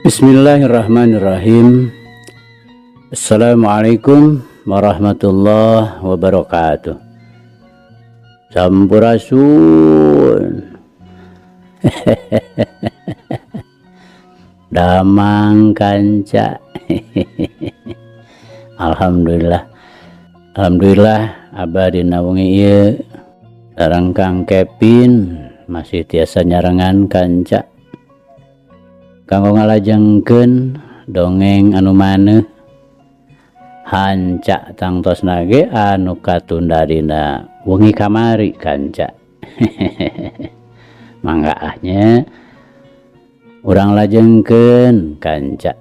Bismillahirrahmanirrahim. Assalamualaikum warahmatullahi wabarakatuh. Sampurasun. Damang kanca. Alhamdulillah. Alhamdulillah abadi nawengi ieu sareng Kang Kevin masih tiasa nyarengan kanca kanggo ngalajengkeun dongeng anu maneh hanca tangtosna ge anu katunda dina wengi kamari kanca. Mangga ahnya urang lajengkeun kanca.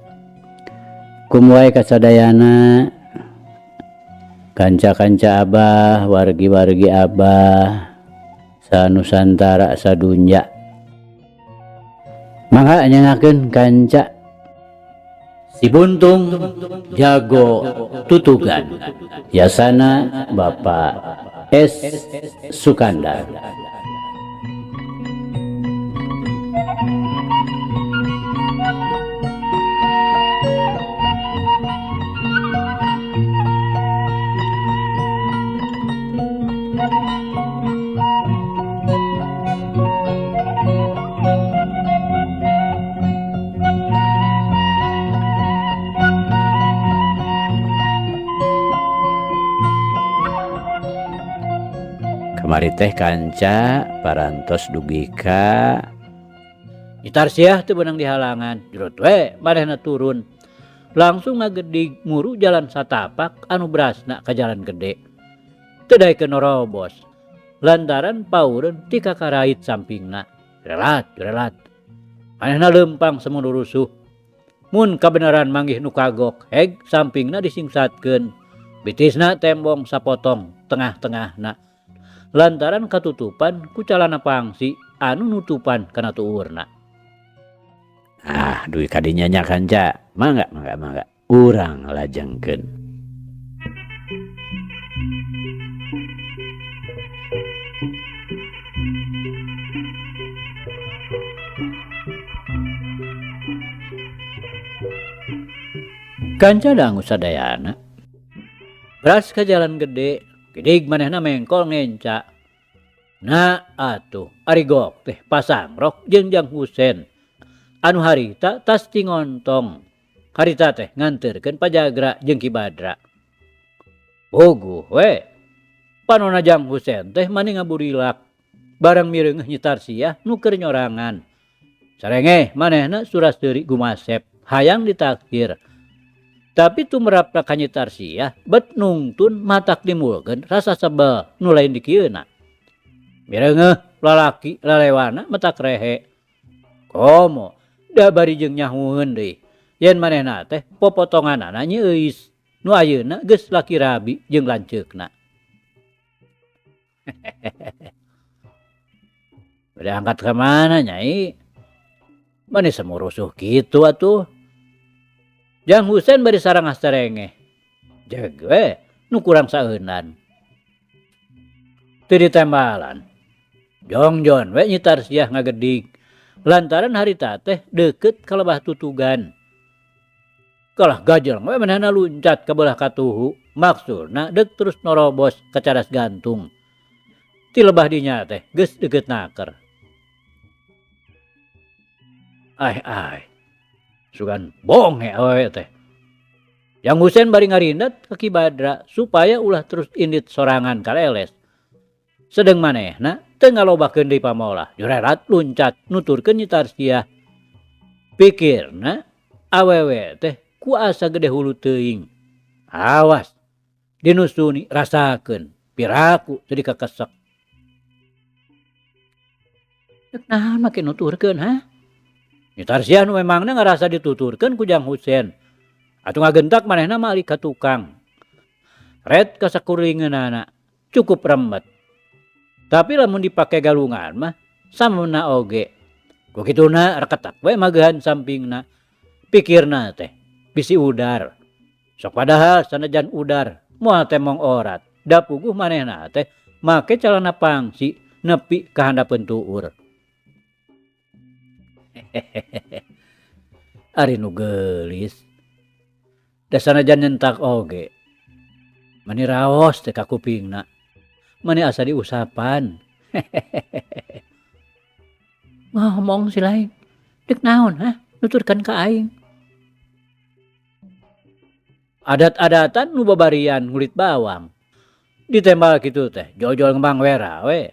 Kumwae kasadayana kanca-kanca Abah, wargi-wargi Abah sanusantara sadunya. Mangga nyangakeun kanca si Buntung jago tutugan. Yasana Bapak S. Sukandar. Kamari teh kanca parantos dugi ka Itarsiah teu beunang dihalangan. Jurut we manehna turun. Langsung ngagedig muru jalan satapak anu berasna ka jalan gede. Teu daekeun norobos. Lantaran paureun ti kakarait sampingna. Relat. Manehna leumpang semunu rusuh. Mun kabeneran manggih nu kagok, heg sampingna disingsatkeun. Bitisna tembong sapotong tengah-tengahna. Lantaran katutupan ku calana pangsi anu nutupan kana tuurna. Duy kadinya nya kanca. Mangga. Urang lajengkeun. Kanca dangu sadayana. Beras ka jalan gede. Gedig manehna mengkol ngenca. Nah atuh ari gok teh pasangrok jeung Jang Husen. Anu harita tas tingontong. Harita teh nganterkeun Pajagra jeung Ki Badra. Boguh we. Panonna Jang Husen teh mani ngaburilak. Barang mireungeuh Nyitarsiah nu keur nyorangan. Sarengeh manehna suraseuri gumasep hayang ditaksir. Tapi tumrapna ka Nyitarsiah bet nungtun matak dimulkeun rasa sebel nu lain dikieuna. Mireungeuh lalaki lalewana matak rehe. Komo da bari jeung nyahueun deui. Yen manehna teh popotonganana nyeuis. Nu ayeuna geus laki rabi jeung lanceukna. Bade angkat ka mana nyai? Mani samurusuh kitu atuh. Jang Husen bari sarengah sarengeh. Jeg we nu kurang saeunan. Teu ditembalan. Jongjon we Nyitarsiah ngagedig. Lantaran harita teh deukeut ka lebah tutugan. Kalah gajel we manehna luncat ka beulah katuhu. Maksudna deuk terus norobos ka cadas gantung. Ti lebah dinya teh geus deukeut naker. Ai. Sugan bonge awewe teh. Jang Husen bari ngarindat ka Ki Badra supaya ulah terus indit sorangan kaleles. Sedeng manehna teu ngalobakeun deui pamolah. Jurerat luncat nuturkeun Nyitarsiah. Pikirna awewe teh ku asa gede hulu teuing. Awas dinusuni rasakeun piraku teu dikakesek. Deuk naon make nuturkeun ha? Nyitarsiah nu memangna ngarasa dituturkeun ku Jang Husen. Atuh ngagentak manehna mah ari ka tukang. Red ka sakuringeunana cukup rembet. Tapi lamun dipake galungan mah samana oge. Ku kituna reketak we magehan sampingna. Pikirna teh bisi udar. Sok padahal sanajan udar moal temong orat. Da puguh manehna teh make calana pangsi nepi ka handapeun tuur. Ari nu geulis. Da sanajan nyentak oge. Mani raos teh ka kupingna. Mani asa diusapan. Ngomong si lain. Dek naon nuturkan ka aing. Adat-adatan nu babarian ngulit bawang. Ditembal kitu teh, jojol ngembang wera we.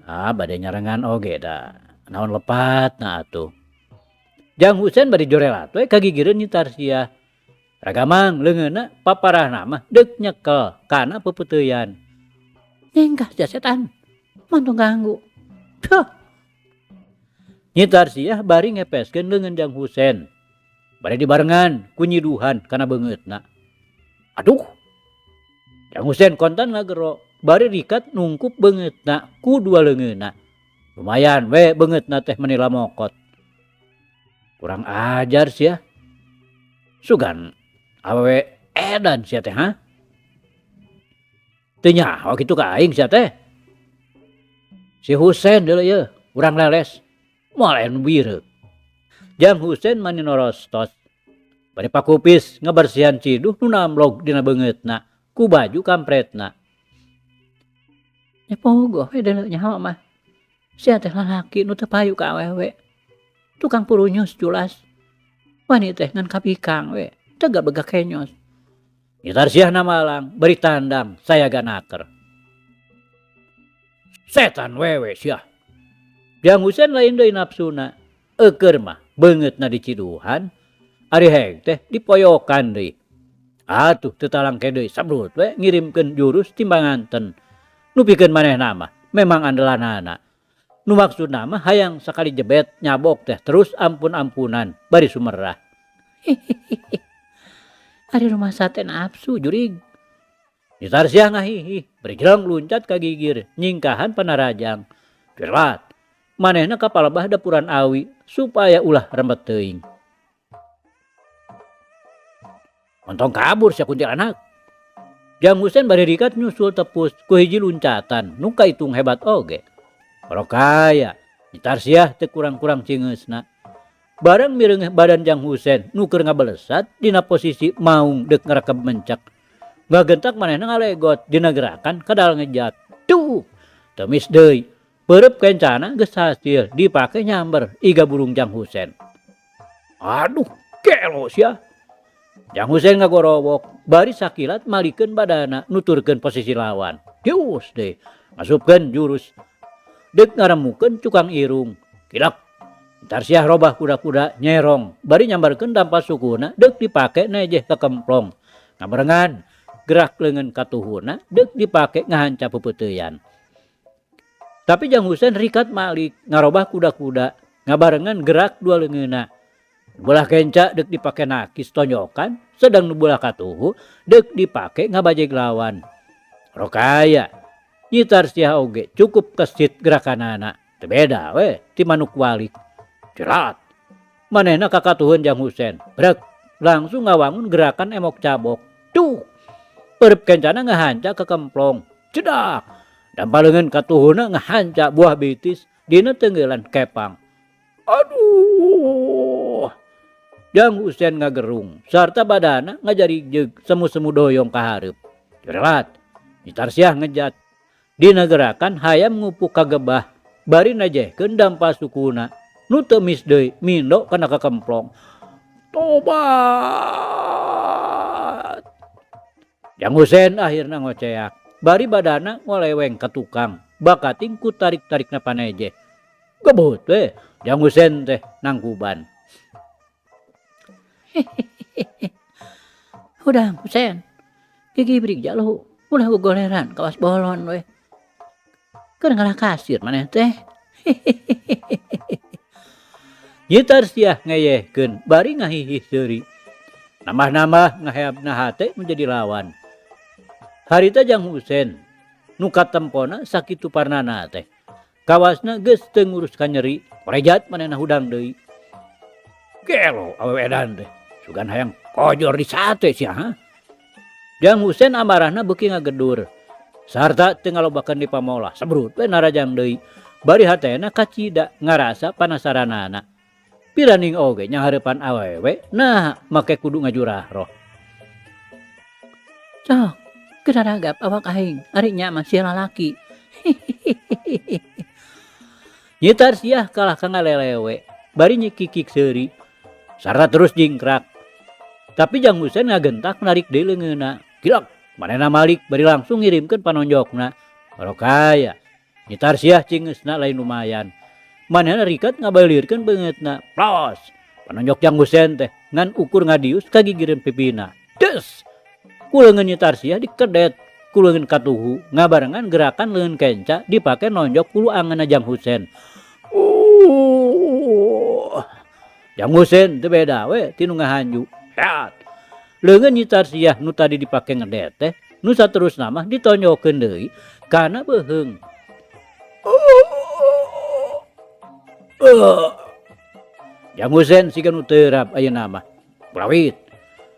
Bade nyarengan oge da. Naon lepat na atuh. Jang Husen bari jorelat we kagigireun Nyi Tarsiah. Ragamang leungeunna paparahna mah deuk nyekel kana pepeuteyan. Nyenggah sia setan. Mantu ganggu. Tuh. Nyi Tarsiah bari ngepeskeun leungeun Jang Husen. Bari dibarengan ku Nyi Duhan kana beungeutna. Aduh. Jang Husen kontan ngagero. Bari rikat nungkup beungeutna ku dua leungeunna. Lumayan we beungeutna teh menila mokot. Kurang ajar sia. Sugan awewe edan sia teh Teu nyaho kitu ka aing sia teh. Si Husen deuleu ye urang leles. Moal anu bireuk. Jang Husen mani norostos. Bari pakupis ngabersihan ciduh nu namlog dina beungeutna ku baju kampretna. Nya pogoh we deuleu nyaho mah. Sia teh lalaki nu teu payu ka awewe. Tukang purunyus julas. Wani teh ngan kapikang we. Teu begak kenyos. Nyi Tarsiah na malang bari tandang saya ganaker. Setan wewe sia. Jang Husen lain deui nafsuna. Eukeur mah beungeutna diciduhan. Ari heg teh dipoyokan deui. Atuh teu talangke deui sabrut we ngirimkeun jurus timbanganten. Nu pikeun manehna mah memang andelanana. Nu maksudna mah hayang sakali jebet nyabok teh terus ampun-ampunan bari sumerah. Ari rumah sate nafsu jurig. Nyi Tarsiah ngahihi bari jeleng luncat ka gigir nyingkahan panarajang. Cerat. Manehna kapalebah dapuran awi supaya ulah rembet teuing. Montong kabur sia kuntilanak. Jang Husen bari rikat nyusul tepus ku hiji luncatan nu kaitung hebat oge. Barokaya Nyi Tarsiah teu kurang-kurang cingeusna. Bareng mireungeh badan Jang Husen nu keur ngabelesat dina posisi maung deuk ngarakeb mencek. Ngagentak manehna ngalegot dina gerakan kadal ngejat. Tuh, temis deui. Peureup kencana geus hasil dipake nyamber iga burung Jang Husen. Aduh, kelo sia. Jang Husen ngagorowok, bari sakilat malikeun badana nuturkeun posisi lawan. Hius deh, masupkeun jurus. Deuk ngaremukeun cukang irung. Kidak. Tarsiah robah kuda-kuda nyerong, bari nyambarkeun dampa sukuna deuk dipake nejeh ka kemplong. Ngabarengan gerak leungeun katuhuna deuk dipake ngahanca pepeuteyan. Tapi Jang Husen rikat malik ngarobah kuda-kuda ngabarengan gerak dua leungeunna. Belah kenca deuk dipake nakis tonjokan, sedang nu belah katuhu deuk dipake ngabajeg lawan. Rokaya Nyi Tarsiah oge cukup kesit gerakanana. Teu beda we ti manuk walik. Cerat. Manehna kakatuhun Jang Husen. Brek langsung ngawangun gerakan emok cabok. Tuh. Peureup kencana ngahanca ke kemplong. Cedak. Dampaleungeun katuhuna ngahanca buah bitis dina teunggelan kepang. Aduh. Jang Husen ngagerung sarta badana ngajarigjeg semu-semu doyong ka hareup. Cerat. Nyi Tarsiah ngejat. Dina gerakan hayam ngupuk ka gebah bari najehkeun dampa sukuna nu teu mis deui mindo kana ka kemplong. Tobat. Jang Husen akhirna ngoceak bari badana ngoleweng ka tukang bakating ku tarik-tarikna panejeh. Gebut we Jang Husen teh nangkuban. Udah Husen. Gigi brig jalo. Udah goleran kawas bolon we. Keur ngalah kasir maneh teh. Nyi Tarsiah ngeyehkeun bari ngahihih seuri. Nambah-nambah ngaheabna hate menjadi lawan. Harita Jang Husen nu katempona sakitu parnana teh. Kawasna geus teu ngurus ka nyeri, korejat manehna hudang deui. Kelo awewe edan teh. Sugan hayang kojor di sate sia Jang Husen amarahna beuki ngagedur. Sarta teu ngalobakeun di pamolah. Sabrut we narajang deui. bari hatena kacida ngarasa panasaranana. Piraning oge nya harapan awewe, nah make kudu ngajurah roh. Sok, kedaragap awak aing, ari nya masih lalaki. Nyitar siah kalah kangalelewe, bari nyikikik seuri, sarta terus jingkrak. Tapi Jang Husen ngagentak narik deui leungeunna. Kilak, manehna malik bari langsung ngirimkeun panonjokna. Barokaya, nyitar siah cingeusna lain lumayan. Manehna rikat ngabalirkeun beungeutna. Plos, panonjok Jang Husen teh ngan ukur ngadius ka gigireun pipina. Des, ku leungeun nyitar siah dikedet, ku leungeun katuhu ngabarengan gerakan leungeun kenca dipake nonjok kulu angeunna Jang Husen. Jang Husen teu beda we ti nu ngahanju. Heat. Leungeun nyitar siah nu tadi dipake ngedet teh nu saterusna mah ditonjokkeun deui kana beuheung. Jang Husen siga nu teurap ayeuna mah. Prawit.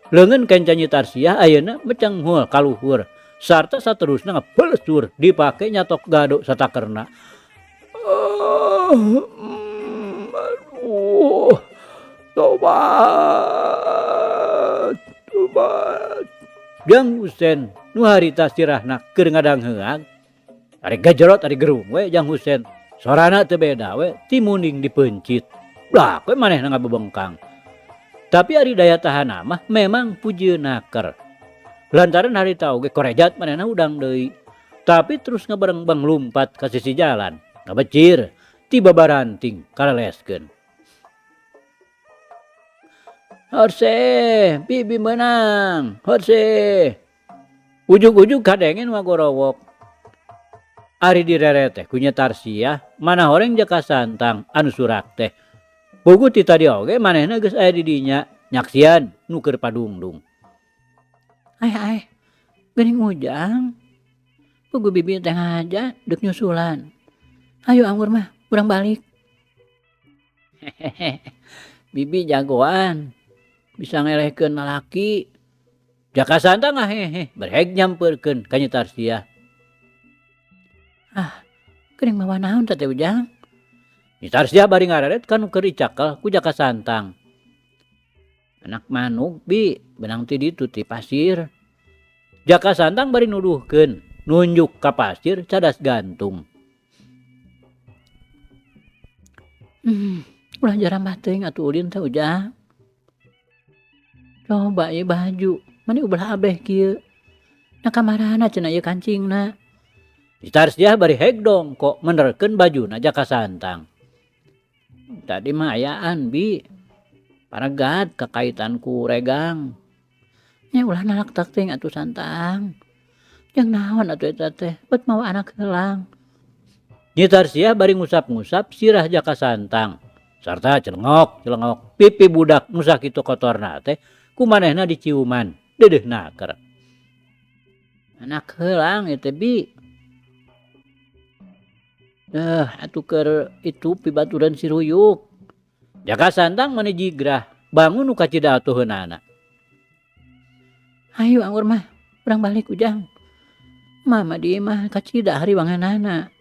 Leungeun kenca nyitar siah ayeuna meceng hul kaluhur sarta saterusna ngapelesur dipake nyatok gado satakerna. Aduh. Tobat. Jang Husen nu harita sirahna keur ngadangheug. Ari gajrot ari gerung we Jang Husen. Sorana teu beda we ti munding dipencit. Lah kowe manehna ngabebengkang. Tapi ari daya tahanna mah memang pujieun naker. Lantaran harita oge korejat manehna udang deui. Tapi terus ngabareng-bang lumpat ka sisi jalan. Ngabecir ti babaranting kaleleskeun. Horse, bibi menang. Horse. Ujug-ujug kadengen wagorowok. Ari direret teh ku nyitar siah mana horeng jaka santang anu surak teh. Pugu ti tadi oge manehna geus aya di dinya nyaksian nu keur padungdung. Ai, geuning Ujang. Pugu bibi teh aja deuk nyusulan. Ayo anggur mah, urang balik. Bibi jagoan. Bisa ngelehkeun lalaki. Jaka santang berheg nyampeurkeun ka nyitar siah. Geuning mawa naon teh Ujang? Nyitar siah bari ngareret kan keur dicakel ku jaka santang. Anak manuk bi benang ti ditu ti pasir. Jaka santang bari nuduhkeun nunjuk ka pasir cadas gantung. Ulah jarambah teuing atuh ulin teh Ujang. Coba ieu baju, mani ubelah abeh kieu. Na kamarana cenah ieu kancingna. Nyitar siah bari heg dong kok menerkeun bajuna jaka santang. Tadi mah ayaan bi. Paragat kakaitan ku regang. Nya ulah nalak teuing atuh santang. Jeung naon atuh eta teh, bet mawa anak heulang. Nyitar siah bari ngusap-ngusap sirah jaka santang. Sarta celengok pipi budak nu sakitu kotorna teh ku manehna diciuman deudeuh naker. Anak heulang ieu teh bi. Atuh keur itu pibaturan si Ruyuk. Jaka santang mani jigrah bangun nu kacida atuheunana. Hayu anggur mah, urang balik Ujang. Mama di mah kacida hari wanganana.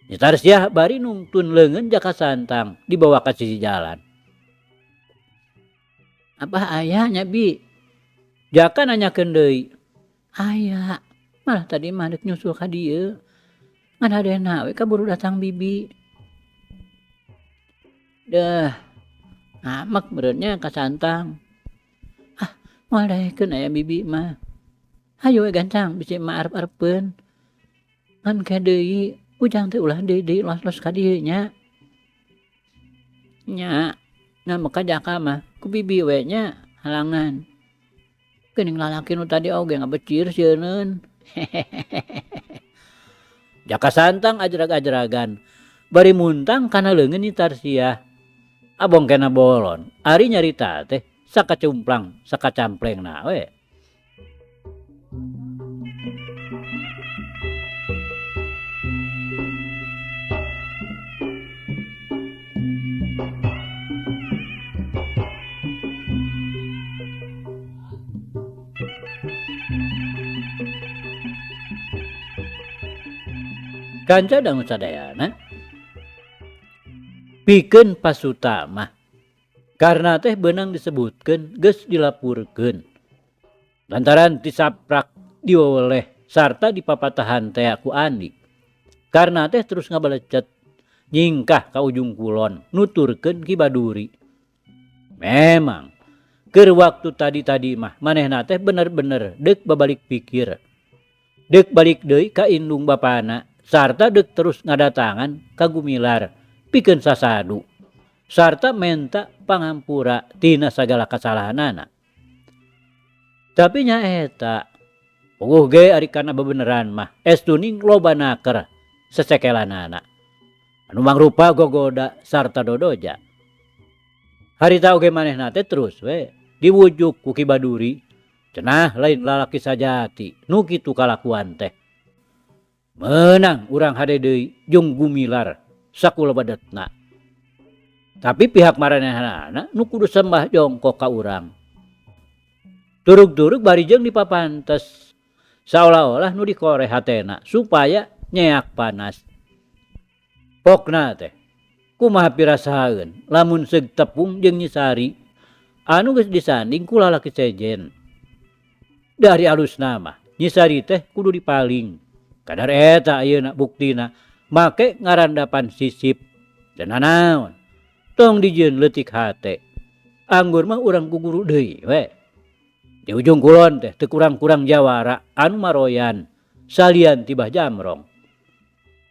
Nyitar siah bari nungtun leungeun jaka santang dibawa ka sisi jalan. Abah aya nya bi? Jaka nanyakeun deui. Aya, malah tadi mah deuk nyusul ka dieu. Ngan hadena we kaburu datang bibi. Deuh, ngamek meureunnya ka santang. Moal daekeun aya bibi mah. Hayu we gancang bisi mah arep-arepeun. Ngan ke deui Ujang teh ulah deui los-los ka dieu nya. Nya, ngamek ka jaka mah ku bibi we nya halangan. Geuning lalaki nu tadi oge ngabecir sieuneuun. Jaka santang ajrag-ajragan bari muntang kana leungeun nyitar siah. Abong kena bolon, ari nyarita teh sakacumplang sakacamplengna we. Kanca dangu sadayana pikeun pasuta mah. Karena teh benang disebutkeun geus dilapurkeun. Lantaran disaprak dioleh sarta dipapatahan teh ku Andi. Karena teh terus ngabalecet nyingkah ka ujung kulon nuturkeun Ki Baduri. Memang keur waktu tadi mah manehna teh bener-bener deuk babalik pikir. Deuk balik deui ka indung bapana sarta deuk terus ngadatangan ka Gumilar pikeun sasadu. Sarta menta pangampura tina sagala kasalahanana. Tapi nya eta puguh ge ari kana bebeneran mah estuning loba naker sesekelanana. Anu mangrupa gogoda sarta dodoja. Harita oge manehna teh terus we diwujuk ku Ki Baduri cenah lain lalaki sajati nu kitu kalakuan teh. Meunang urang hade deui jeung Gumilar sakula badetna. Tapi pihak maranehna nu kudu sembah jongkok ka urang. Durug-durug barijeng dipapantes saolah-olah nu dikoreh hatena supaya nyeak panas. Pokna teh kumaha pirasaeun lamun seug tepung jeung Nyisari anu geus disanding ku lalaki sejen. Dari alusna mah Nyisari teh kudu dipaling. Kadar eta ayeuna buktina make ngarandapan sisip dan nanaon tong dijieun leutik hate. Anggur mah urang guguru deui we. Di ujung kulon teh teu kurang-kurang jawara anu maroyan salian tibah jamrong.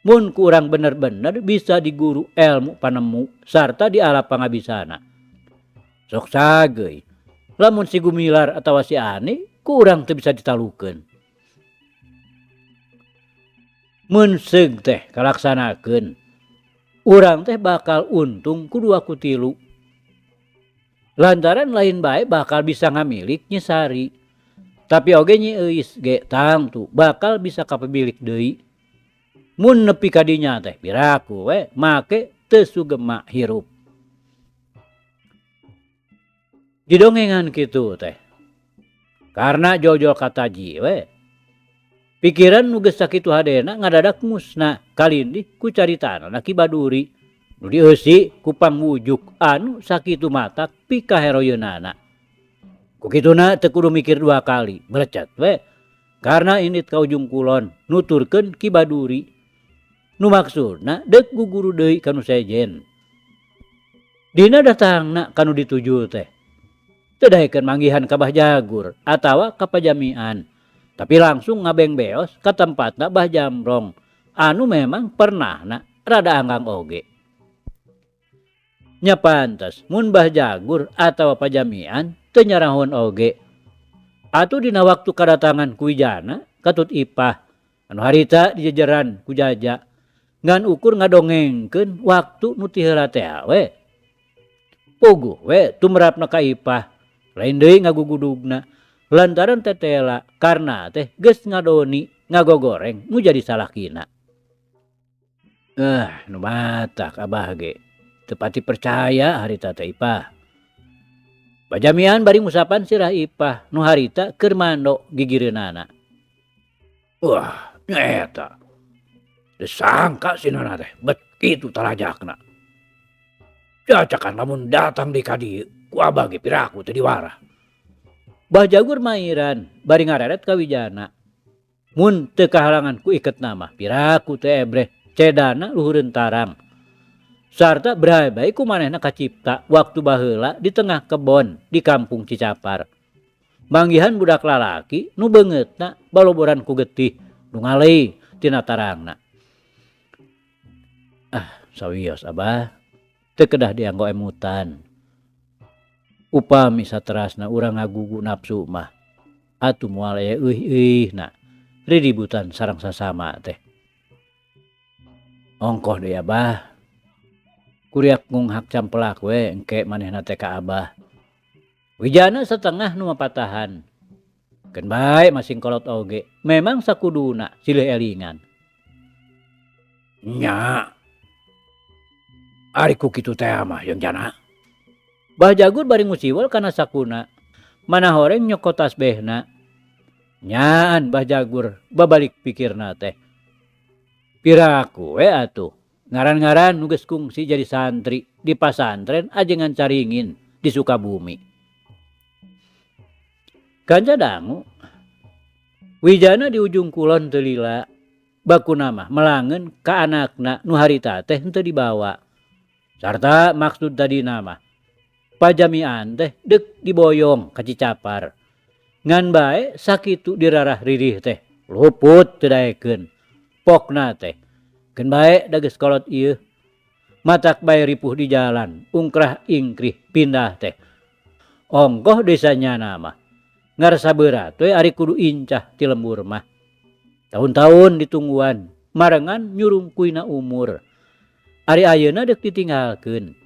Mun ku urang bener-bener bisa diguru ilmu panemu sarta dialap pangabisana. Sok sageui lamun si Gumilar atawa si Ani ku urang teu bisa ditalukeun. Mun seug teh kalaksanakeun urang teh bakal untung ku 2 ku 3. Lantaran lain bae bakal bisa ngamilik Nyisari. Tapi oge Nyi Euis ge tangtu bakal bisa kapabilik deui. Mun nepi ka dinya teh piraku we make teu sugema hirup. Didongengan kitu teh. Karena jojol kataji we. Pikiran nu geus sakitu hadena ngadadak musna kalindih ku caritana Ki Baduri nu dieusi ku pangwujuk anu sakitu matak pikaheroyeunana. Ku kituna teu kudu mikir 2 kali, melecet we. Karena indit ka ujung kulon nuturkeun Ki Baduri nu maksudna deuk guguru deui kanu sejen. Dina datangna kanu dituju teh teu daekeun manggihan ka Bah Jagur atawa ka pajamian, tapi langsung ngabengbeos ka tempatna Bah Jamrong anu memang pernahna rada anggang oge. Nya pantes mun Bah Jagur atawa pajamian teu nyarahon oge. Atuh dina waktu kadatangan ku Wijana katut Ipah anu harita di jajaran ku Jaja ngan ukur ngadongengkeun waktu nu ti heula teh we. Puguh we tumrapna ka Ipah lain deui ngagugudugna lantaran tetela karena teh geus ngadoni ngagogoreng nu jadi salakina. Nu matak Abah ge teu pati percaya harita teh Ipah. Bajamian bari ngusapan sirah Ipah nu harita keur mando gigireunana. Wah, nyaeta. Teu sangka sinana teh bet kitu talajakna. Cacakan lamun datang di kadieu ku Abah ge piraku teu diwara. Bah Jagur mairan bari ngareret ka Wijana. Mun teu kahalangan ku iketna mah piraku teu ebreh cedana luhureun tarang. Sarta berae-bae ku manehna kacipta waktu baheula di tengah kebon di kampung Cicapar. Manggihan budak lalaki nu beungeutna baloboran ku getih nu ngalih tina tarangna. Sawios Abah teu kedah dianggo emutan. Upami saterasna urang ngagugu nafsu mah atuh moal aya euih-euihna riributan sareng sasama teh. Ongkoh deui Abah. Kuriak ngunghak campelak we engke manehna teh ka Abah. Wijana setengah nu mapatahan. Keun bae masing kolot oge. Memang sakuduna silih elingan. Nya. Ari ku kitu teh mah yang jana. Bah Jagur bari ngusiwel kana sakuna. Mana horeng nyokot tasbehna. Nyaan Bah Jagur babalik pikirna teh. Piraku we atuh Ngaran-ngaran nu geus kungsi jadi santri di pasantren ajengan caringin di Sukabumi. Kanca dangu wijana di ujung kulon teu lila bakuna mah melangeun ka anakna nu harita teh henteu dibawa. Sarta maksud tadina mah pajamian teh deuk diboyong ka Cicapar. Ngan bae sakitu dirarah ririh teh luput teu daekeun. Pokna teh keun bae da geus kolot ieu matak bae ripuh di jalan ungkrah ingkrih pindah teh. Ongkoh desanyana mah ngarasa berat we ari kudu incah ti lembur mah. Tahun-tahun ditungguan marengan nyurungkuina umur. Ari ayeuna deuk ditinggalkeun.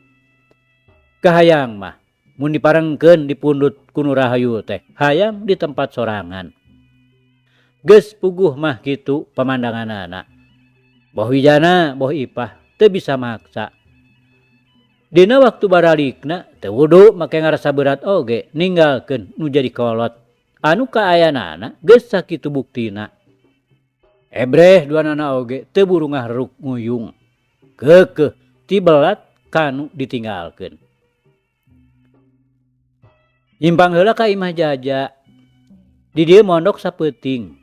Kahayang mah mun diparengkeun dipundut ku Nu Rahayu teh hayang di tempat sorangan. Geus puguh mah kitu pamandanganana. Boh wijana boh ipah teu bisa maksa. Dina waktu baralikna teu wudu make ngarasa berat oge ninggalkeun nu jadi kolot. Anu kaayanana geus sakitu buktina. Ebreh duanana oge teu buru ngahruk nguyung. Keukeuh ti belat kanu ditinggalkeun. Nyimpang heula ka imah jaja. Di dieu mondok sapeuting.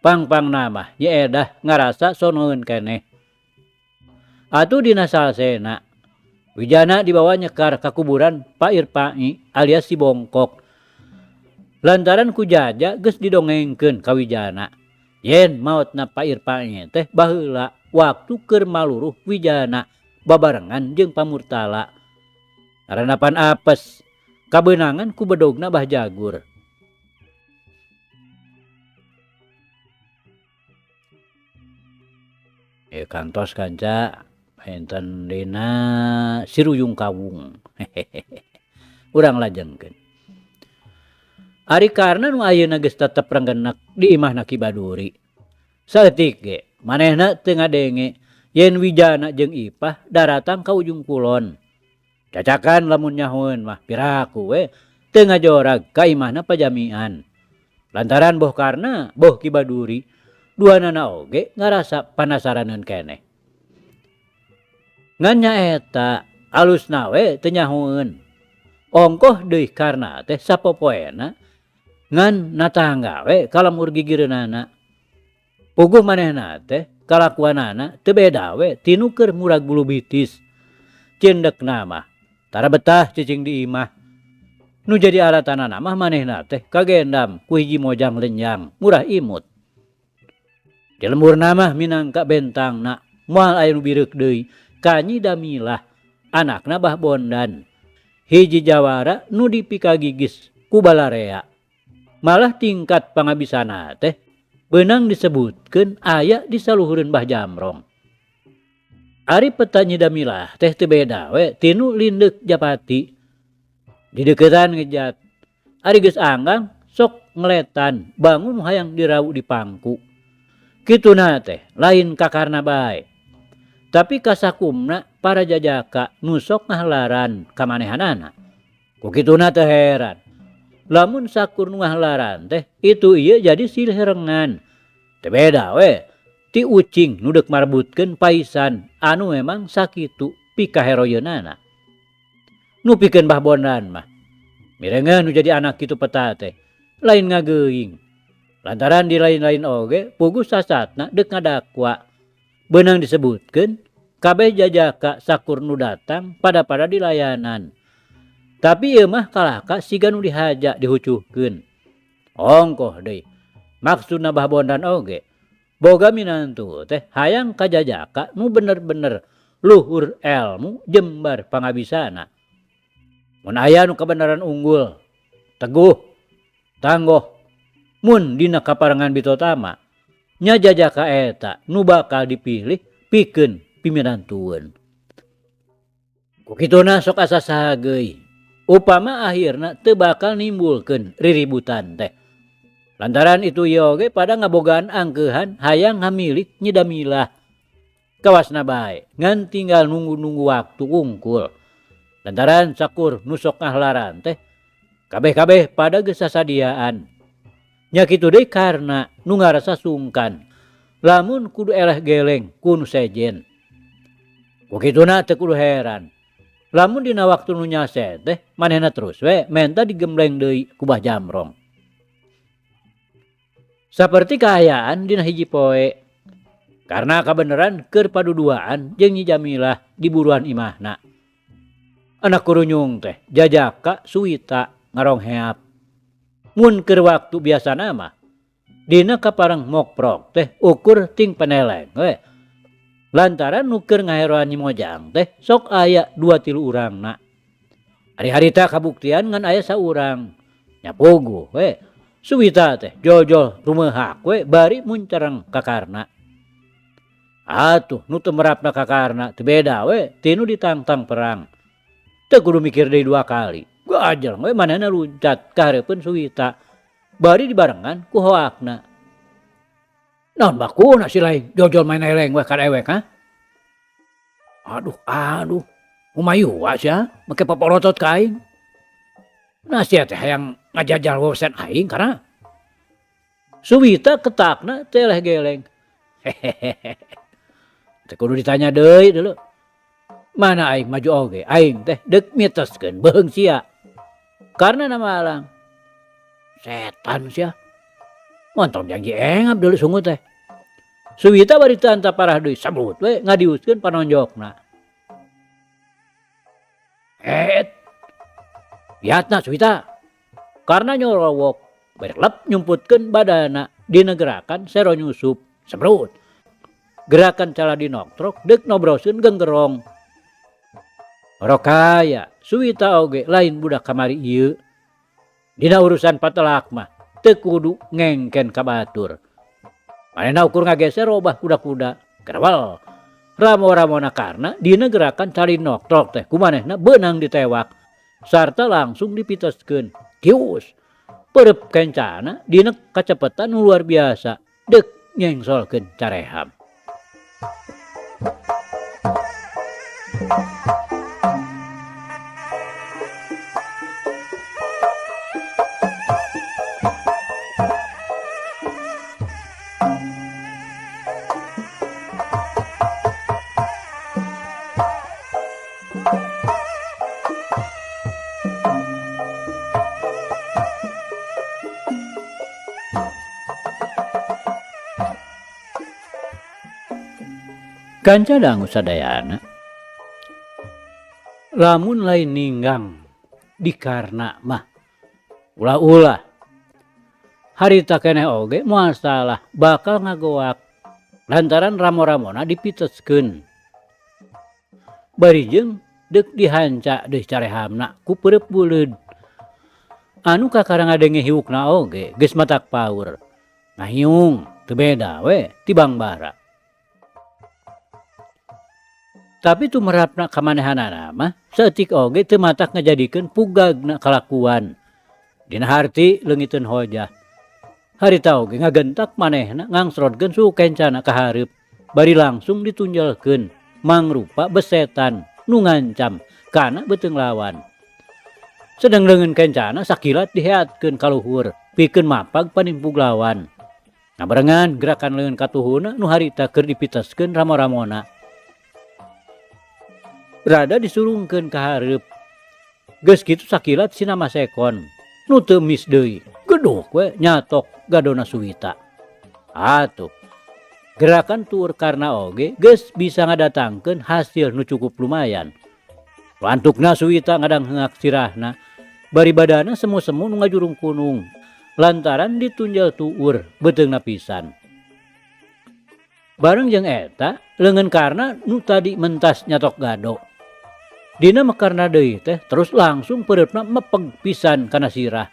Pang-pangna mah nya edah ngarasa sonoeun keneh. Atuh dina salsena wijana dibawa nyekar ka kuburan Pak Irpai alias si Bongkok. Lantaran ku jaja geus didongengkeun ka wijana. Yen maotna Pak Irpai teh baheula waktu keur maluruh wijana babarengan jeung pamurtala. Karanapan apes kabeunangan ku bedogna Bah Jagur. Kantos kanca enten dina Siruyung Kawung. Urang lajengkeun. Ari karna nu ayeuna geus tetep renggenek di imahna Ki Baduri. Saeutik ge manehna teu ngadenge yen wijana jeung ipah daratang ka ujung kulon. Cacakan lamun nyahoeun mah piraku we teu ngajorag ka imahna pajamian. Lantaran boh karna boh Ki Baduri duanana oge ngarasa panasaraneun keneh. Ngan nyaeta alusna we teu nyahoeun. Ongkoh deui karna teh sapopoena ngan natangga we kalamur gigireunana. Puguh manehna teh kalakuanana teu beda we tinu keur murag bulu bitis. Cendekna mah tara betah cicing di imah. Nu jadi alatanana mah manehna teh kagendam ku hiji mojang lenjang murah imut. Di lemburna mah minangka bentangna moal aya nu bireuk deui ka Nyi Damilah anakna Bah Bondan. Hiji jawara nu dipikagigis ku Balarea. Malah tingkat pangabisana teh beunang disebutkeun aya di saluhureun Bah Jamrong. Ari peta Nyi Damilah teh teu beda we tinu Lindeuk Japati. Di deukeutan ngejat. Ari geus anggang sok ngeletan bangun hayang dirau di pangku. Kituna teh lain kakarna bae. Tapi kasakumna para jajaka nu sok ngahlaran kamanehanana. Ku kituna teu heran. Lamun sakur nu ngahlaran teh itu ieu jadi silih rengan. Teu beda we ti ucing nu deuk marbutkeun paisan anu memang sakitu pikaheroyeunana. Nu pikeun Bah Bondan mah mirengeun nu jadi anak kitu peta teh lain ngageuing. Lantaran di lain-lain oge puguh sasatna deuk ngadakwa. Beunang disebutkeun kabeh jajaka sakur nu datang pada di layanan. Tapi ieu mah kalaka siga nu dihaja dihucuhkeun. Ongkoh deui maksudna Bah Bondan oge boga minantu teh hayang ka jajaka nu bener-bener luhur elmu jembar pangabisana. Mun aya nu kabeneran unggul, teguh, tanggoh, mun dina kaparengan bitotama nya jajaka eta nu bakal dipilih pikeun piminantueun. Ku kituna sok asa saha geui upama akhirna teu bakal nimbulkeun riributan teh. Lantaran itu ieu oge pada ngabogaan angkeuhan hayang ngamilik Nyi Damilah. Kawasna bae ngan tinggal nunggu-nunggu waktu wungkul. Lantaran sakur nu sok ngahlaran teh kabeh-kabeh pada geus sasadiaan. Nya kitu deui karna nu ngarasa sungkan lamun kudu eleh geleng ku nu sejen. Kukituna teu kudu heran. Lamun dina waktu nu nyase teh manehna terus we menta digembleng deui ku Bah Jamrong. Saperti kaayaan dina hiji poe. Karena kabeneran keur paduduaan jeung Nyi Jamilah di buruan imahna. Anak kurunyung teh jajaka Suwita ngarong heap. Mun keur waktu biasana mah dina kapareng mokprok teh ukur ting peneleng we. Lantaran nu keur ngaheroan Nyi Mojang teh sok aya 2-3 urangna. Hari-harita kabuktian ngan aya saurang. Nya puguh we. Suwita teh jojol rumehak we bari muncereng kakarna. Atuh nu teu merapna kakarna teu beda we tinu ditangtang perang. Teu kudu mikir deui 2 kali. Gajel we manehna luncat ka hareupeun Suwita. Bari dibarengan ku hoakna. Naon bakuna si lain jojol main eleng we ka dewek ha? Aduh. Umayua sia make paporotot ka aing. Nah sia teh hayang ngajajal wawasan aing karena Suwita ketakna teh leh geleng. Hehehe. Teh kudu ditanya deui dulu. Mana aing maju oge, aing teh deuk mitoskeun beung sia. Karena nama alang setan sia. Montong janji engap deuleu sungut teh. Suwita bari teu anta parah deui sabut we ngadiuskeun panonjokna. Lihatna Suwita. Karena nyorowok berlep nyumputkeun badana dina gerakan sero nyusup sembrut. Gerakan cala dinoktrok deuk nobroskeun genggerong. Rokaya Suwita oge lain budak kamari ieu. Dina urusan patelak mah teu kudu ngengken ka batur. Manehna ukur ngageser robah kuda-kuda. Kerawal ramo-ramona karna dina gerakan cali noktrok teh kumanehna beunang ditewak sarta langsung dipitoskeun. Kius perep kencana dina kacepetan nu luar biasa deuk nyengsolkeun careham. Kanca dangu sadayana. Lamun lain ninggang dikarna mah ulah-ulah. Harita keneh oge moal salah bakal ngagoak lantaran ramo-ramona dipitoskeun. Barijeng deuk dihanca deui carehamna ku peureup buleud. Anu kakarang ngadenge hiukna oge geus matak paur. Ngahiung teu beda we tibang bara. Tapi tumerapna kamanehanana mah saeutik oge teu matak ngajadikeun pugagna kalakuan. Dina harti leungiteun hojah. Harita oge ngagentak manehna ngangsrodkeun suhu kencana ka hareup bari langsung ditunjelkeun mangrupa besetan nu ngancam kana beuteung lawan. Sedeng leungeun kencana sakilat diheatkeun ka luhur pikeun mapag panimpug lawan. Ngabarengan gerakan leungeun katuhuna nu harita keur dipitoskeun ramo-ramona. Rada disurungkeun ka hareup. Geus kitu sakilat sina masekon. Nu teu mis deui. Geduk we nyatok gadona Suwita. Atuh. Gerakan tuur karna oge geus bisa ngadatangkeun hasil nu cukup lumayan. Lantukna Suwita ngadangheungak sirahna. Bari badana semu-semu nu ngajurung kunung. Lantaran ditunjal tuur beuteungna pisan. Bareng jeung eta leungeun karna nu tadi mentas nyatok gado. Dina mekarna deui teh terus langsung pereupna mepeg pisan kana sirah.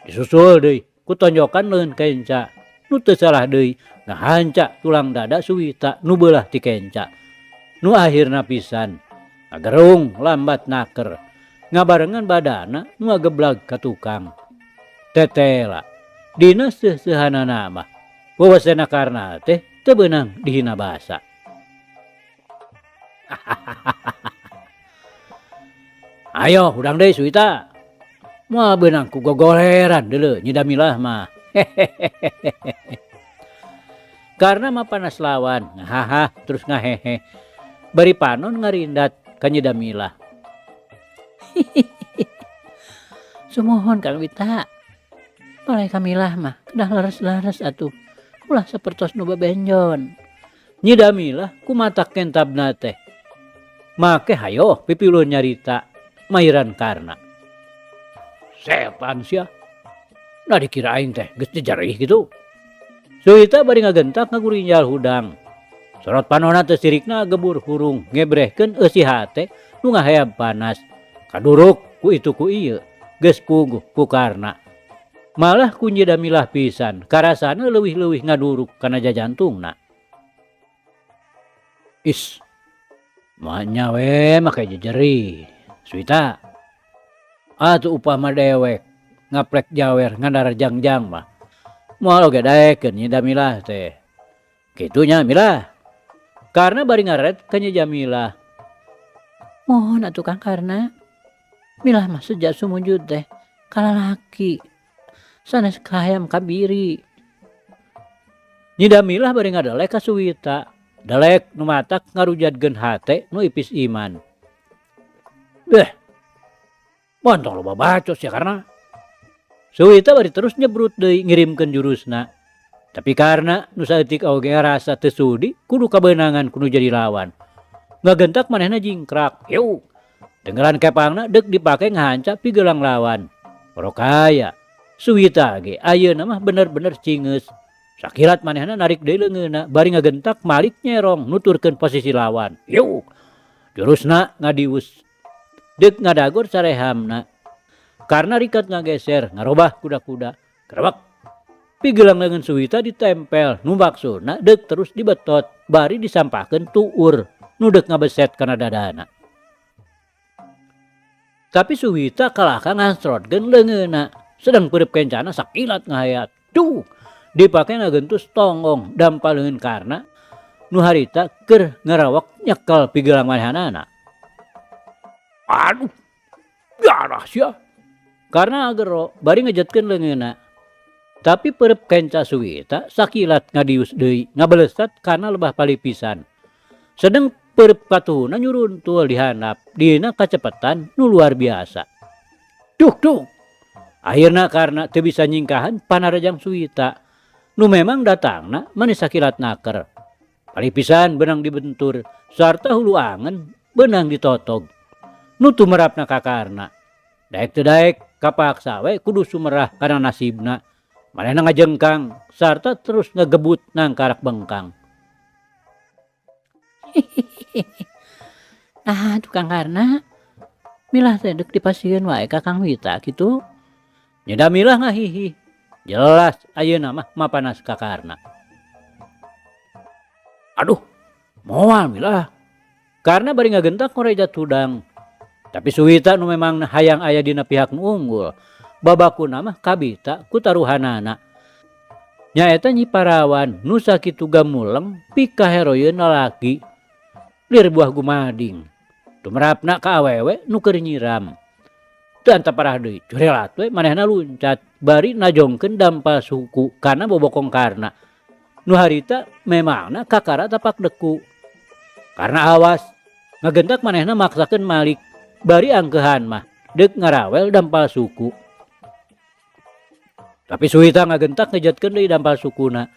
Disusul deui ku tonjokan leungeun kenca. Nu teu salah deui ngahanca tulang dada Suwita nu beulah ti kenca. Nu akhirna pisan ngagerung lambat naker. Ngabarengan badana nu ngageblag ka tukang. Tetela dina seusehanana mah wawasena karna teh teu beunang dihina basa. Ayo udang deui Suwita. Moal beunang ku gogoleran deuleu Nyi Jamilah mah. Karena mah panas lawan, ngahaha terus ngahehe. bari panon ngarindat ka Nyi Damilah. Sumohon Kang Wita. Balai Kamilah mah kedah laras-laras atuh. Ulah sapertos nu bebenjon. Nyi Damilah kumatak kentabna teh. Make hayo pipilun nyarita mairan karna. Setan sia. Nah dikira aing teh geus dijarih gitu. Suwita bari ngagentak ngagurinjal hudang. Sorot panonna teh sirikna gebur hurung ngebrehkeun eusi hate nu ngahayab panas. Kaduruk ku itu ku ieu geus puguh ku karna. Malah ku Nyi Damilah pisan karasana leuwih-leuwih ngaduruk kana jajantungna. Is. Mahnya we make jejeri. Suwita. Atuh upama dewek ngaplek jawer ngandar jangjang mah. Moal oge daekeun Nyi Damilah teh. Kitunya Milah. Karena bari ngaret ka Nyi Damilah. Mohon atuh Kang Karna. Milah mah sejak sumujud teh kalalaki. Sanes kahayam kabiri. Nyi Damilah bari ngadelek ka Suwita. Delek nu matak ngarujadkeun hate nu ipis iman. Beh. Montong loba bacos ya karena. Suwita bari terus nyebrut deui ngirimkeun jurusna. Tapi karena nu saeutik oge rasa teu sudi kudu kabeunangan kudu jadi lawan. Ngagentak manehna jingkrak. Yeuh. Dengeran kepangna deuk dipake ngahanca pigelang lawan. Porokaya. Suwita ge ayeuna mah bener-bener cingeus. Sakilat manehna narik deui leungeunna bari ngagentak malik nyerong nuturkeun posisi lawan. Yeuh. Jurusna ngadius. Deuk ngadagor sarehamna. Karena rikat ngageser ngarobah kuda-kuda. Kerebak. Pigelang leungeun Suwita ditempel nu maksudna deuk terus dibetot bari disampahkeun tuur nu deuk ngabeset kana dadana. Tapi Suwita kalahkan ngansrotkeun leungeunna. Sedang peureup kencana sakilat ngahayat. Duh. Dipake ngagentus tonggong dampaleun karna nu harita keur ngarawak nyekel pigelang manehanana. Aduh. Garah sia. Karena agero bari ngejetkeun leungeunna. Tapi peureup kenca Suwita sakilat ngadius deui ngabelesat kana lebah palipisan. Sedeng peureup katuhuna nyuruntul di handap dina kacepetan nu luar biasa. Duh. Akhirna karena teu bisa nyingkahan panarajang Suwita. Nu memang datangna manis sakilat naker. Palipisan benang dibentur sarta hulu angen benang ditotog. Nu tumerapna ka karna. Daek teu daek kapaksa we kudu sumerah kana nasibna. Manehna ngajengkang sarta terus ngagebut nang karak bengkang. Nah tukang Karna. Milah teh deuk dipasieun wae ka Kang Wita kitu. Nyi Damilah ngahihi. Jelas ayeuna mah mapanas ka karna. Aduh, moal Milah. Karena bari ngagentak ngorejat hudang. Tapi Suwita nu memang hayang aya dina pihak nu unggul. Babakuna mah kabita ku taruhanana. Nyaeta Nyi Parawan nu sakitu gamuleng pikaheroyeun lalaki. Lir buah gumading. Tumerapna ka awewe nu keur nyiram. Teu anta parah deui curelat we manehna luncat bari najongkeun dampal suku kana bobokong karna. Nu harita memangna kakara tapak deku. Karena awas ngagentak manehna maksakeun malik bari angkeuhan mah deuk ngarawel dampal suku. Tapi Suwita ngagentak ngejetkeun deui dampal sukuna.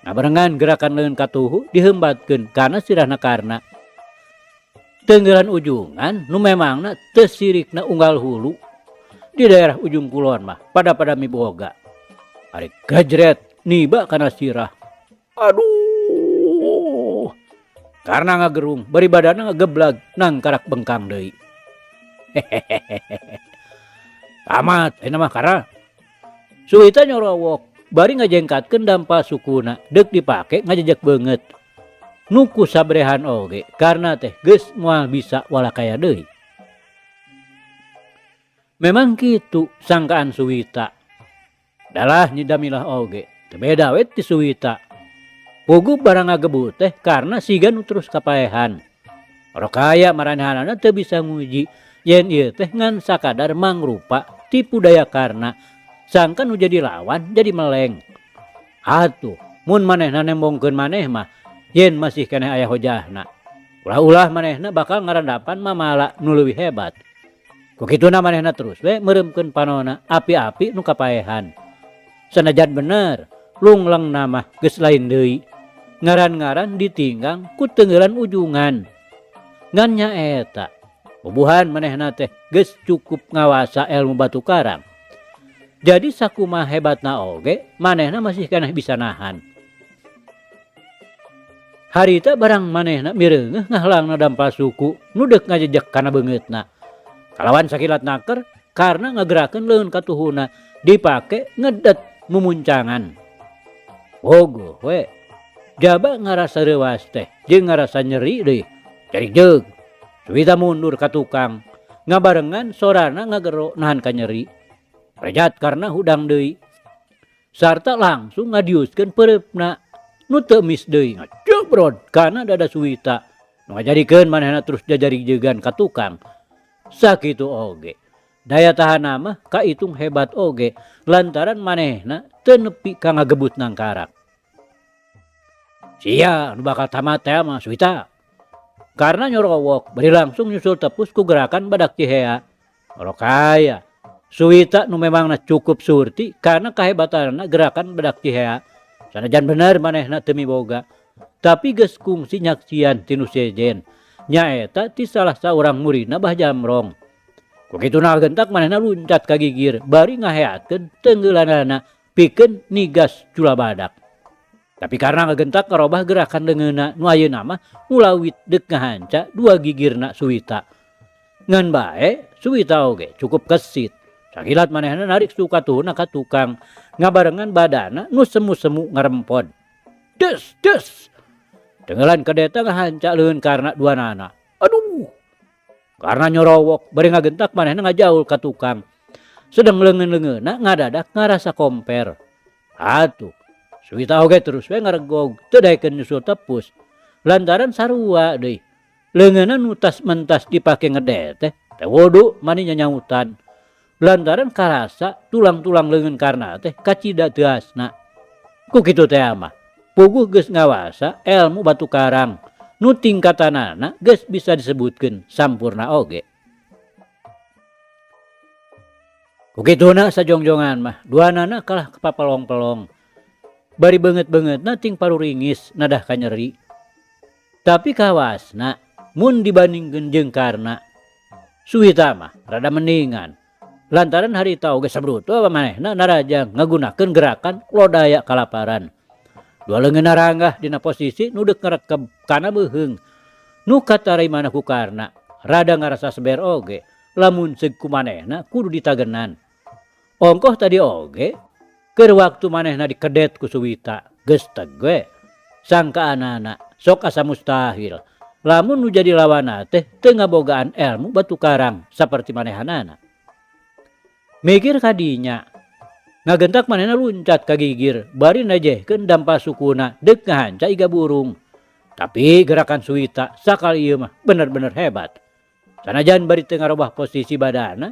Ngabarengan gerakan leun katuhu diheumbatkeun kana sirahna karna. Tenggelan ujungan nu memangna teu sirikna unggal hulu. Di daerah ujung kulon mah pada miboga. Ari gajret niba kana sirah. Aduh. Karena ngagerung bari badanna ngageblag nang karak bengkang deui. Tamat cenah mah kara. Suwita nyorowok bari ngajengkatkeun dampal sukuna deuk dipake ngajejek beungeut. Nu ku sabrehan oge karena teh geus moal bisa walakaya deui. Memang kitu sangkaan Suwita. Dalah Nyi Damilah oge teu beda we ti Suwita. Puguh barang ngagebut teh karena siga nu terus kapaehan. Orokaya maranehanana teu bisa nguji yen ieu teh ngan sakadar mangrupa tipu daya karna. Sangkan nu jadi lawan jadi meleng. Atuh mun manehna nembongkeun maneh mah yen masih keneh aya hojahna. Ulah-ulah manehna bakal ngarandapan mamala nu leuwih hebat. Kukituna manehna terus we meuremkeun panonna api-api nu kapaehan. Sanajan bener lungleng nama geus lain deui. Ngaran-ngaran ditinggang ku teungeulan ujungan. Ngan nyaeta bubuhan manehna teh geus cukup ngawasa ilmu batu karang. Jadi sakumaha hebatna oge manehna masih keneh bisa nahan. Harita barang manehna mireungeuh ngahlangna dampal suku nu deuk ngajejek kana beungeutna. Kalawan sakilat naker karena ngagerakeun leun katuhuna dipake ngedet mumuncangan. Ogoh we. Jaba ngarasa reuwas teh jeung ngarasa nyeri deui. Cari jeug. Suwita mundur ka tukang. Ngabarengan sorana ngagero nahan ka nyeri. Rejat karena hudang deui. Sarta langsung ngadiuskeun pereupna nu teu mis deui ngacebrod kana dada Suwita. Nu ngajadikeun manehna terus jajarig-jeugan ka tukang. Sakitu oge. Daya tahan mah kaitung hebat oge lantaran manehna teu nepi ka ngagebut nangkarak. Sia nu bakal tamat teh mah Suwita. Karena nyorowok bari langsung nyusul tepus ku gerakan badak Cihea. Orokaya Suwita nu memangna cukup surti karena kehebatanna gerakan badak Cihea. Sanajan bener manehna teu miboga, tapi geus kungsi nyaksian ti nu sejen. Nyaeta ti salah saurang muridna Bah Jamrong. Kukituna gentak manehna luncat ka gigir bari ngaheatkeun teunggelanana pikeun nigas cula badak. Tapi karena ngagentak ngarobah gerakan leungeunna nu ayeuna mah mulawit deuk ngahanca dua gigirna Suwita. Ngan bae Suwita oge cukup kesit. Sakilat manehna narik sukatuhna ka tukang ngabarengan badana nu semu-semu ngarempod. Des des. Tenggelan kedeta ngahanca leun karena duanana. Aduh. Karena nyorowok bari ngagentak manehna ngajaul ka tukang. Sedang leungeun-leungeunna ngadadak ngarasa komper. Atuh. Suwita oge terus we ngaregog teu daekeun nyusul tepus. Lantaran sarua deui. Leungeunna nu tas mentas dipake ngedet teh wudu mani nyanyautan. Lantaran karasa tulang-tulang leungeun karna teh kacida teu asna. Ku kitu teh mah puguh geus ngawasa ilmu batu karang nu tingkatanana geus bisa disebutkeun sampurna oge. Ku kituna sajongjongan mah duanana kalah kapapelong-pelong. Bari beungeut-beungeutna ting paruringis nadah ka nyeri. Tapi kawasna mun dibandingkeun jeung karna Suwita mah rada mendingan. Lantaran harita oge sabrutu manehna narajang ngagunakeun gerakan lodaya kalaparan. Dua leungeunna ranggah dina posisi nu deuk ngarekeb kana beuheung. Nu katarimana ku karna rada ngarasa seber oge lamun seug ku manehna kudu ditagenan. Ongkoh tadi oge keur waktu manehna dikedet ku Suwita geus teg we. Sangkaanana sok asa mustahil lamun nu jadi lawanna teh teu ngabogaan ilmu batu karang saperti manehanana. Mikir kadinya ngagentak manehna luncat ka gigir bari najehkeun dampal sukuna deuk ngahanca iga burung. Tapi gerakan Suwita sakali ieu mah bener-bener hebat. Sanajan bari teu ngarobah posisi badana,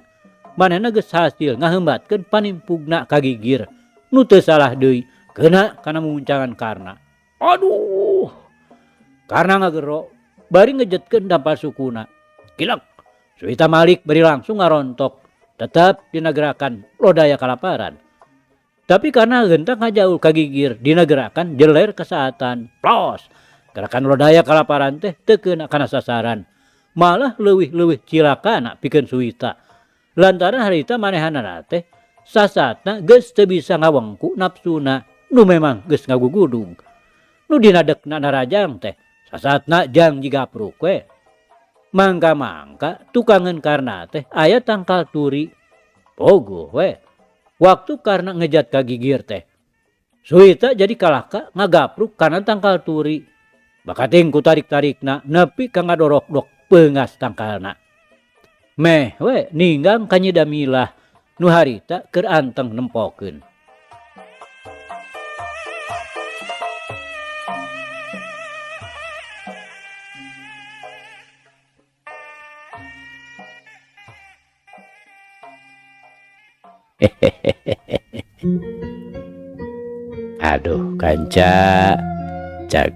manehna geus hasil ngaheumbatkeun panimpugna ka gigir. Nu teu salah deui keuna kana mumuncangan karna. Aduh. Karna ngagero bari ngejetkeun dampal sukuna. Kilek. Suwita malik bari langsung ngarontok. Tetap dina gerakan lodaya kalaparan. Tapi karena gentak ngajaul ka gigir dina gerakan jeler kesaatan. Plos. Gerakan lodaya kalaparan teh teu keuna kana sasaran. Malah leuwih-leuwih cilakana pikeun Suwita. Lantaran harita manehanana teh sasatna geus teu bisa ngawengku nafsuna nu memang geus ngagugudug. Nu dina dekna narajang teh sasatna jang jigapruk we. Mangka-mangka tukangeun karna teh aya tangkal turi. Pogo we. Waktu karena ngejat ka gigir teh Suwita jadi kalahka ngagapruk kana tangkal turi. Bakating ku tarik-tarikna nepi ka ngadorok-dok peungas tangkalna. Meh we ninggang ka Nyi Damilah nu harita keur anteng nempokeun. Aduh kanca, cak.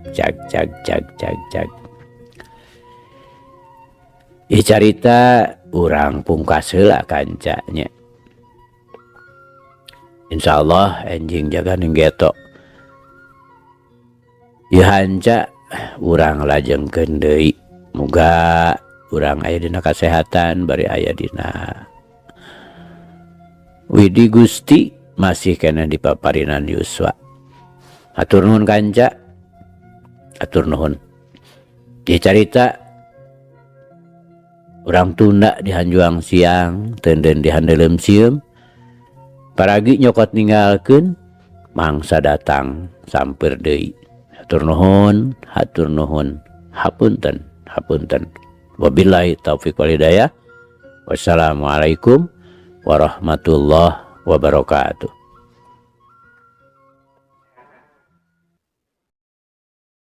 Dicarita urang pungkas heula kancanya. Insyaallah enjing jaga ninggeto. Ieu hanca urang lajengkeun deui. Muga urang aya dina kasehatan bari aya dina widi Gusti masih kena dipaparinan yuswa. Atur nuhun kanca. Atur nuhun. Dicarita urang tunda di hanjuang siang teunden di handeuleum sieum. Paragi nyokot ninggalkeun mangsa datang samper deui. Hatur nuhun, hatur nuhun. Hapunten, hapunten. Wabillahi taufiq wal hidayah. Wassalamualaikum warahmatullahi wabarakatuh.